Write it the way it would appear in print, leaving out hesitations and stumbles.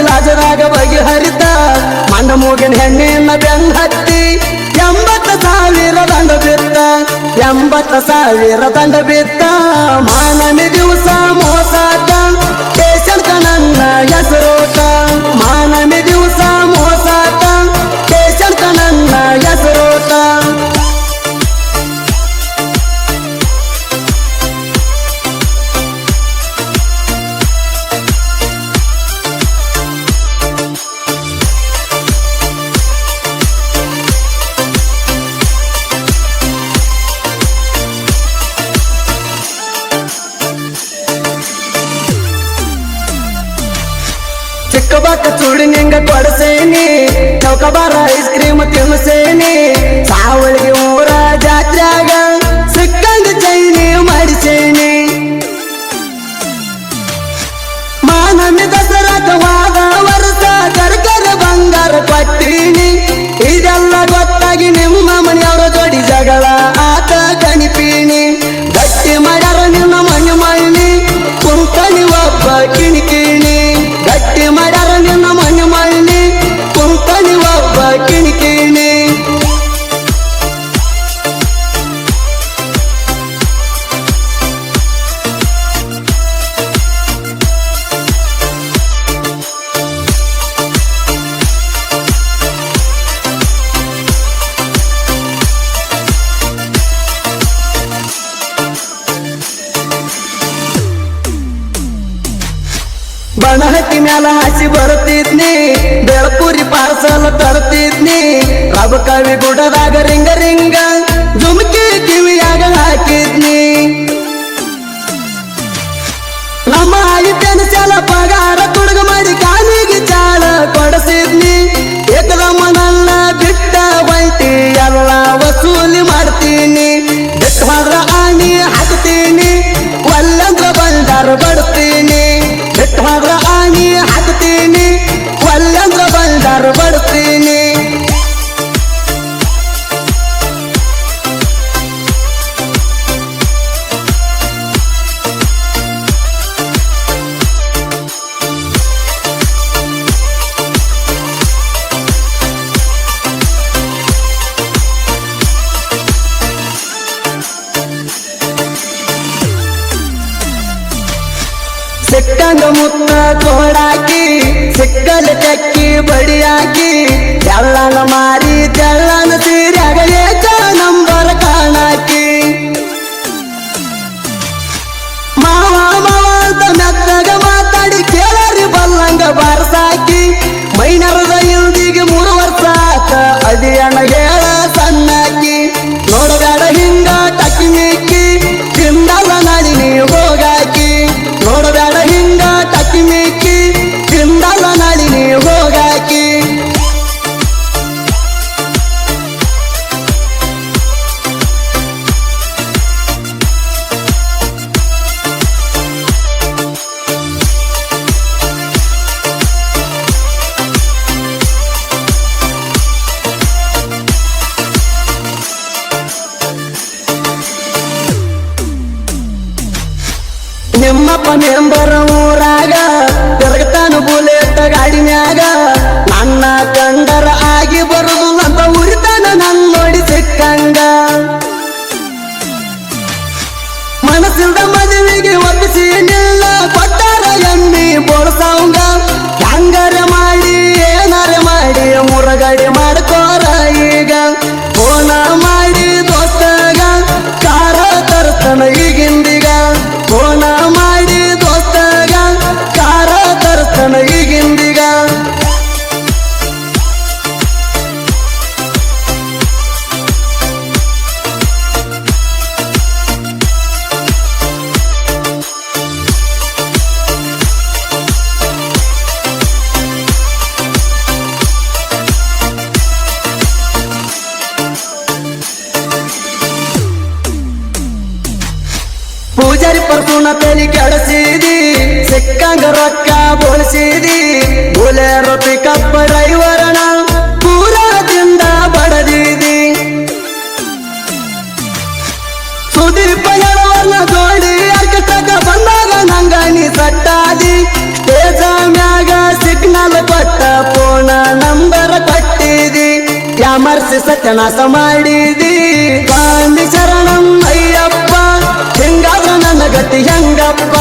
ಲಾಜರಾಗ ಬಗೆಹರಿತ ಮಂಡ ಮೂಗಿನ ಹೆಣ್ಣಿನ ಬೆನ್ನ ಹತ್ತಿ 80,000 ದಂಡ ಬಿತ್ತ 80,000 ದಂಡ ಬಿತ್ತ ಮಾನಮಿ ದಿವಸ ಮೋಸಾಟ ಸ್ಟೇಷನ್ ನನ್ನ ಹೆಸರೋಟ ಮಾನಮಿ ದಿವಸ ಮೋಸಾಟ ಸ್ಟೇಷನ್ ನನ್ನ ಹೆಸರೋಟ ಚಿಕ್ಕಬಾಕ ಚೂಡಿ ನಿಂಗ ಕೊಡಸೇನಿ ಚೌಕಬಾರ ಐಸ್ ಕ್ರೀಮ್ ತಿನ್ಸೇನಿ ಸಾವಳಿಗೆ ಊರ ಜಾತ್ರ್ಯಾಗ ಸಿಕ್ಕಂಗ ಚೈನಿ ಮಾಡಿಸೇನಿ ಮಾನಮಿ ದಸರಾಕವಾದ ವರ್ಷ ಕರ್ಕರ ಬಂಗಾರ ಕೊಟ್ಟೀನಿ ಇದೆಲ್ಲ ಗೊತ್ತಾಗಿ ನಿಮ್ಮ ಮನೆಯವರ ಜೋಡಿ ಜಗಳ ಆತ ಕಣಿಪೀನಿ ಗಟ್ಟಿ ಮಾಡ್ಯಾರ ನಿನ್ನ ಮಣ್ಣು ಮಣ್ಣಿ ಕುಂಕಣಿ ಒಬ್ಬ ಕಿಣಿಕಿಣಿ ಗಟ್ಟಿ ಮಾಡ್ಯಾರ ನಿನ್ನ ಮಣ್ಣು ಮಣ್ಣಿ ಕುಂಕಣಿ ಒಬ್ಬ ಕಿಣಿಕಿಣಿ ಬಣಹಟ್ಟಿ ಮ್ಯಾಲ ಹಾಸಿ ಬರುತ್ತಿದ್ನಿ ಬೆಳಪುರಿ ಪಾರ್ಸಲ್ ತರುತ್ತಿದ್ನಿ ರಬ ಕವಿ ಗುಡದಾಗ ರಿಂಗ ರಿಂಗ ಜುಮ್ಕಿ ಕಿವಿಯಾಗ ಹಾಕಿದ್ನಿ ನಮ್ಮ ಆಯಿತೇನ ಚಾಲ ಪಗಾರ ತುಡುಗ ಮಾಡಿ ಕಾಲಿಗೆ ಚಾಳ ಕೊಡಿಸಿದ್ನಿ ಏಕದಮ್ಮ ನನ್ನ ಬಿಟ್ಟ ಬೈತಿ ಎಲ್ಲ ವಸೂಲಿ ಮಾಡ್ತೀನಿ ಬಿಟ್ಟು ಹೋದ್ರ ಆಣಿ ಹಾಕ್ತೀನಿ ಒಲ್ಲಂದ್ರ ಬಂದಾರ ಬಡ್ತೀನಿ ಬಿಟ್ಟು ಹೋದ್ರ ಆಣಿ ಹಾಕ್ತೀನಿ ಒಲ್ಲಂದ್ರ ಬಂದಾರ ಬಡ್ತೀನಿ ಸಿಕ್ಕಂಗ ಮುತ್ತ ಕೋಡಾಕಿ ಸಿಕ್ಕಲ ಚಕ್ಕಿ ಬಡಿಯಾಕಿ ತೆಳ್ಳನ ಮಾರಿ ತೆಳ್ಳನ ಸೀರ್ಯಾಗ ಏಕ ನಂಬರ್ ಕಾಣಾಕಿ ಮಾವ ಮಾವ ಅಂತ ಮೆತ್ತಗ ಮಾತಾಡಿ ಕೇಳರಿ ಬಲ್ಲಂಗ ಬಾರಸಾಕಿ ಮೈನರದ ಇಲ್ದಿಗೆ 3 ವರ್ಷ ಆತ ಅದಿಯಣ್ಣ ಹೇಳ ಸಣ್ಣಾಕಿ ನೋಡಬೇಡ ಹಿಂಗ ಟಕ್ಕಿ ಮಿಕ್ಕಿ ತಿಂದಲ್ಲ ನಾಡಿ ನೀ ಹೋಗಾಕಿ ನೋಡಬೇಡ ಹಿಂಗ ಟಕ್ಕಿ ಮಿಕ್ಕಿ ತಿಂದಲ್ಲ ನಾಡಿ ನೀ ಹೋಗಾಕಿ ನಿಮ್ಮಪ್ಪ ಮೆಂಬರ ಊರಾಗ ತಿರುಗತಾನು ಬುಲೆಟ್ ಗಾಡಿ ಮ್ಯಾಗ ನನ್ನ ಕಂಡರ ಆಗಿ ಬರುದು ಅಂತ ಉರಿತಾನ ನನ್ ನೋಡಿ ಸಿಕ್ಕಂಗ ಮನಸ್ಸಿಲ್ದ ಮದುವೆಗೆ ಒಪ್ಪಿಸಿ ನಿಲ್ಲ ಕೊಟ್ಟಾರ ಎಮ್ಮಿ ಬೋಳ್ಸವಂಗ ಹಂಗಾರೆ ಮಾಡಿ ಏನಾರೆ ಮಾಡಿ ಮುರಗಡಿ ಮಾಡ್ಕೋರ ಈಗ ಫೋನ ಮಾಡಿ ದೋಸ್ತಗ ಕಾರ ತರ್ತಾನ ಈಗಿಂದೀಗ ಫೋನ ಮಾಡಿ ದೋಸ್ತಗ ಕಾರ ತರ್ತಾನ ಈಗಿಂದೀಗ ಪೂಜಾರಿ ಪರ್ಸುನ ತಲೆ ಕೆಡಿಸಿದಿ ಸಿಕ್ಕಂಗ ರೊಕ್ಕ ಬೋಳಿಸಿದಿ ಬುಲೆರೋ ಪಿಕಪ್ ಡ್ರೈವರನ ಪೂರದಿಂದ ಬಡದಿದಿ ಸುದೀಪ ಹೇಳುವರ್ನ ಜೋಡಿ ಆರ್ಕೆಸ್ಟ್ರಾಗ ಬಂದಾಗ ನಂಗ ನೀ ಸಟ್ಟಾದಿ ಸ್ಟೇಜ ಮ್ಯಾಗ ಸಿಗ್ನಲ್ ಯಾಮರ್ಸಿ ಸತ್ಯನಾಶ ಮಾಡಿದಿ ಸ್ವಾಮಿ ಶರಣಂ ಅಯ್ಯಪ್ಪ ಹಿಂಗಾದ್ರ ನನ್ನ ಗತಿ ಹೆಂಗಪ್ಪ